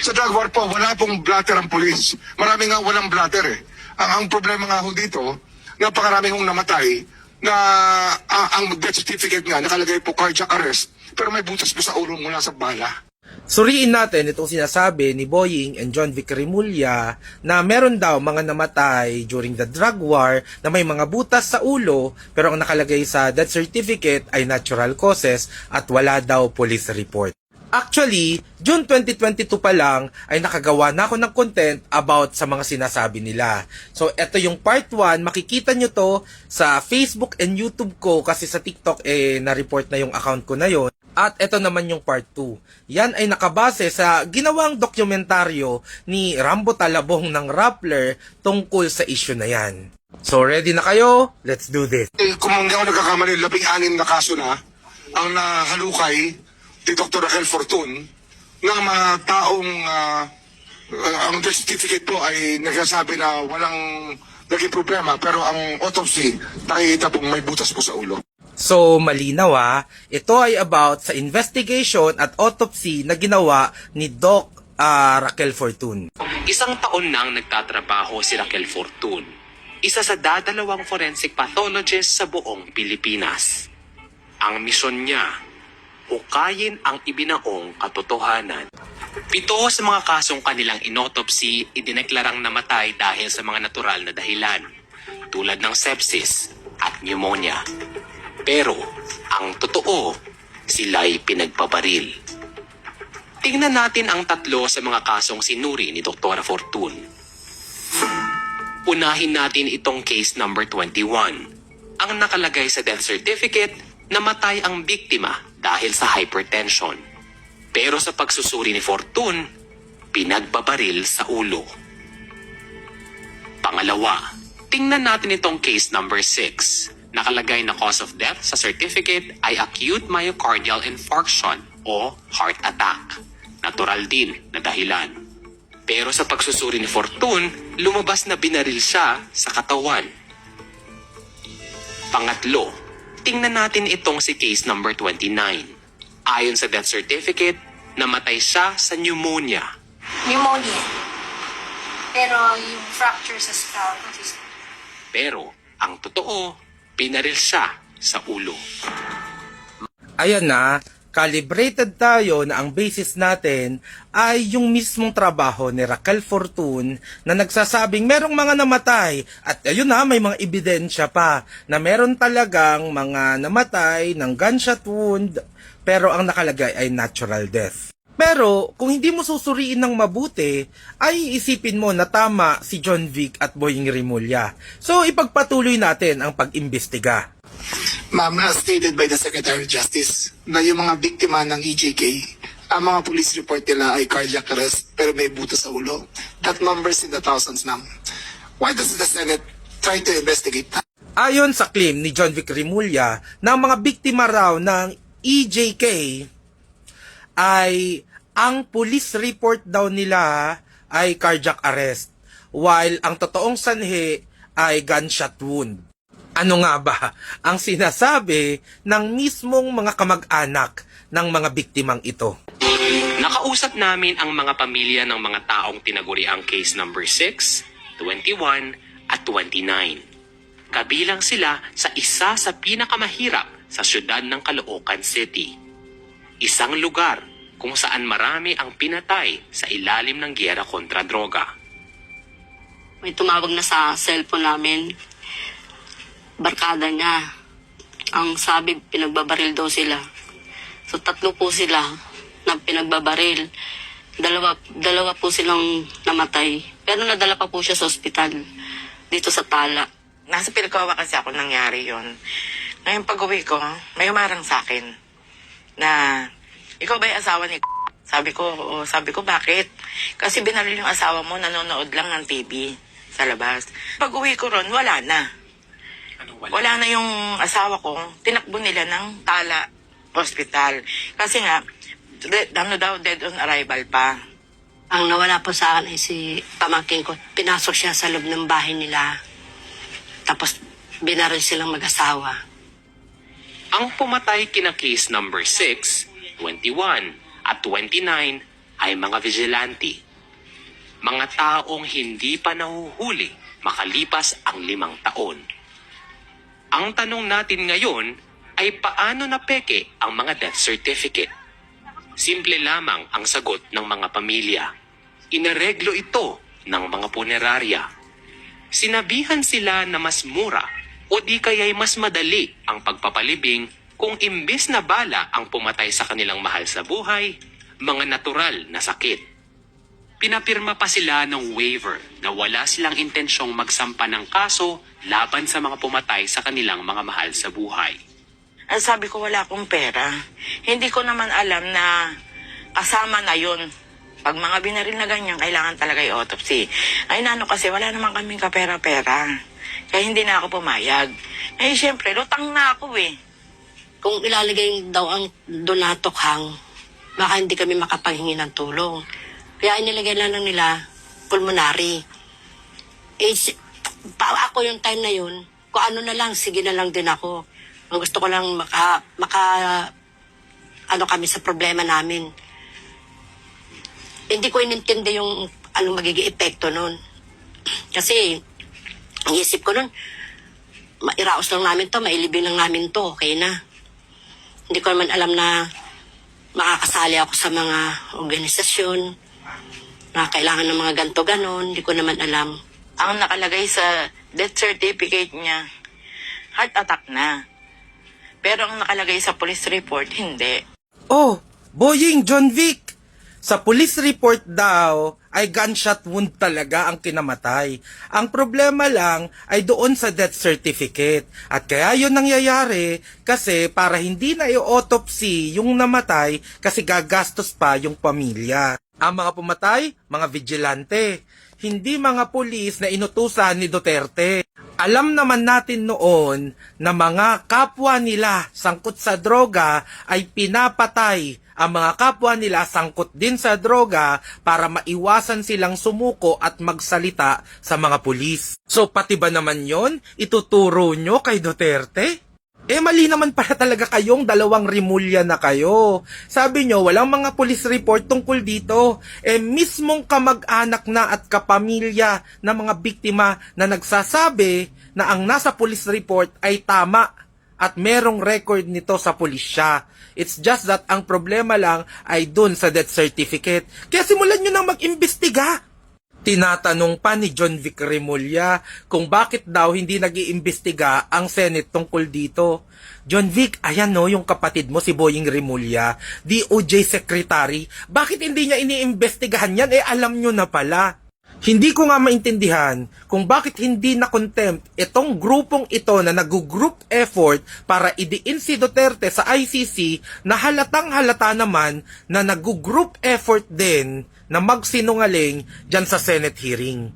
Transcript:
Sa drug war po, wala pong blatter ang pulis. Marami nga walang blatter eh. Ang problema nga ho dito, napakarami hong namatay na ang death certificate nga nakalagay po cardiac arrest pero may butas po sa ulo mula sa bala. Suriin natin itong sinasabi ni Boying and John Vic Remulla na meron daw mga namatay during the drug war na may mga butas sa ulo pero ang nakalagay sa death certificate ay natural causes at wala daw police report. Actually, June 2022 pa lang ay nakagawa na ako ng content about sa mga sinasabi nila. So, ito yung part 1. Makikita nyo to sa Facebook and YouTube ko kasi sa TikTok na-report na yung account ko na yon. At ito naman yung part 2. Yan ay nakabase sa ginawang dokumentaryo ni Rambo Talabong ng Rappler tungkol sa issue na yan. So, ready na kayo? Let's do this. Kung hindi ako nagkakamali, 16 na kaso na ang nahalukay ni Dr. Raquel Fortun ng mga taong ang death certificate po ay nagsasabi na walang naging problema pero ang autopsy nakikita pong may butas po sa ulo. So, malinaw ito ay about sa investigation at autopsy na ginawa ni Doc Raquel Fortun. Isang taon nang nagtatrabaho si Raquel Fortun, isa sa dadalawang forensic pathologist sa buong Pilipinas. Ang misyon niya, hukayin ang ibinaong katotohanan. 7 sa mga kasong kanilang inautopsy idineklarang namatay dahil sa mga natural na dahilan, tulad ng sepsis at pneumonia. Pero, ang totoo, sila'y pinagpabaril. Tingnan natin ang 3 sa mga kasong sinuri ni Dr. Fortun. Unahin natin itong case number 21. Ang nakalagay sa death certificate, namatay ang biktima dahil sa hypertension. Pero sa pagsusuri ni Fortun, pinagbabaril sa ulo. Pangalawa, tingnan natin itong case number 6. Nakalagay na cause of death sa certificate ay acute myocardial infarction o heart attack. Natural din na dahilan. Pero sa pagsusuri ni Fortun, lumabas na binaril siya sa katawan. Pangatlo, tingnan natin itong si case number 29. Ayon sa death certificate, namatay siya sa pneumonia. Pneumonia. Pero yung fracture sa skull. Pero, ang totoo, pinaril siya sa ulo. Ayan na, calibrated tayo na ang basis natin ay yung mismong trabaho ni Raquel Fortun na nagsasabing merong mga namatay at ayun na, may mga ebidensya pa na meron talagang mga namatay ng gunshot wound pero ang nakalagay ay natural death. Pero kung hindi mo susuriin ng mabuti, ay isipin mo na tama si John Vic at Boying Remulla. So ipagpatuloy natin ang pag-imbestiga. Ma'am, as stated by the Secretary of Justice, na yung mga biktima ng EJK, ang mga police report nila ay cardiac arrest pero may buto sa ulo. That numbers in the thousands, ma'am. Why does the Senate try to investigate that? Ayon sa claim ni John Vic Remulla na ang mga biktima raw ng EJK ay ang police report daw nila ay cardiac arrest while ang totoong sanhi ay gunshot wound. Ano nga ba ang sinasabi ng mismong mga kamag-anak ng mga biktimang ito? Nakausap namin ang mga pamilya ng mga taong tinaguri ang case number 6, 21 at 29. Kabilang sila sa isa sa pinakamahirap sa syudad ng Caloocan City. Isang lugar kung saan marami ang pinatay sa ilalim ng giyera kontra droga. May tumawag na sa cellphone namin. Barkada niya. Ang sabi, pinagbabaril daw sila. So 3 po sila na pinagbabaril. Dalawa po silang namatay. Pero nadala pa po siya sa ospital. Dito sa Tala. Nasa Pilcoa kasi ako nangyari yon. Ngayon pag-uwi ko, may umarang sa akin na, ikaw ba yung asawa ni Sabi ko, bakit? Kasi binaril yung asawa mo, nanonood lang ng TV sa labas. Pag-uwi ko ron, wala na. Wala na yung asawa ko. Tinakbo nila ng Tala Hospital. Kasi nga, dead on arrival pa. Ang nawala po sa akin ay si pamangkin ko. Pinasok siya sa loob ng bahay nila. Tapos binaril silang mag-asawa. Ang pumatay kina case number 6, 21 at 29 ay mga vigilante. Mga taong hindi pa nahuhuli makalipas ang 5 taon. Ang tanong natin ngayon ay paano napeke ang mga death certificate? Simple lamang ang sagot ng mga pamilya. Inareglo ito ng mga punerarya. Sinabihan sila na mas mura o di kaya'y mas madali ang pagpapalibing kung imbis na bala ang pumatay sa kanilang mahal sa buhay, mga natural na sakit. Pinapirma pa sila ng waiver na wala silang intensyong magsampa ng kaso laban sa mga pumatay sa kanilang mga mahal sa buhay. Ang sabi ko, wala akong pera. Hindi ko naman alam na kasama na yun. Pag mga binaril na ganyan, kailangan talaga i-autopsy. Ay nano kasi, wala naman kaming kapera-pera. Kaya hindi na ako pumayag. Eh syempre, lutang na ako eh. Kung ilalagay daw ang donatok hang, baka hindi kami makapaghingi ng tulong. Kaya inilagay lang nila pulmonary. Ako yung time na yun, kung ano na lang, sige na lang din ako. Ang gusto ko lang ano kami sa problema namin. Hindi ko inintindi yung anong magiging epekto nun. Kasi, ang isip ko nun, mairaos lang namin to, mailibing lang namin to, okay na. Hindi ko naman alam na makakasali ako sa mga organisasyon, na kailangan ng mga ganto-ganon, hindi ko naman alam. Ang nakalagay sa death certificate niya, heart attack na. Pero ang nakalagay sa police report, hindi. Oh, Boying, John Vic! Sa police report daw ay gunshot wound talaga ang kinamatay. Ang problema lang ay doon sa death certificate. At kaya yun nangyayari kasi para hindi na i-autopsy yung namatay kasi gagastos pa yung pamilya. Ang mga pumatay, mga vigilante. Hindi mga pulis na inutusan ni Duterte. Alam naman natin noon na mga kapwa nila sangkot sa droga ay pinapatay. Ang mga kapwa nila sangkot din sa droga para maiwasan silang sumuko at magsalita sa mga pulis. So pati ba naman yon ituturo nyo kay Duterte? Mali naman pala talaga kayong dalawang Rimulya na kayo. Sabi nyo, walang mga police report tungkol dito. Mismong kamag-anak na at kapamilya ng mga biktima na nagsasabi na ang nasa police report ay tama at merong record nito sa pulisya. It's just that ang problema lang ay dun sa death certificate. Kaya simulan nyo nang mag-imbestiga. Tinatanong pa ni John Vic Rimulya kung bakit daw hindi nag-iimbestiga ang Senate tungkol dito. John Vic, ayan no, yung kapatid mo si Boying Rimulya, DOJ Secretary. Bakit hindi niya iniimbestigahan yan? Alam nyo na pala. Hindi ko nga maintindihan kung bakit hindi na contempt itong grupong ito na nag-group effort para idiin si Duterte sa ICC na halatang halata naman na nag-group effort din na magsinungaling dyan sa Senate hearing.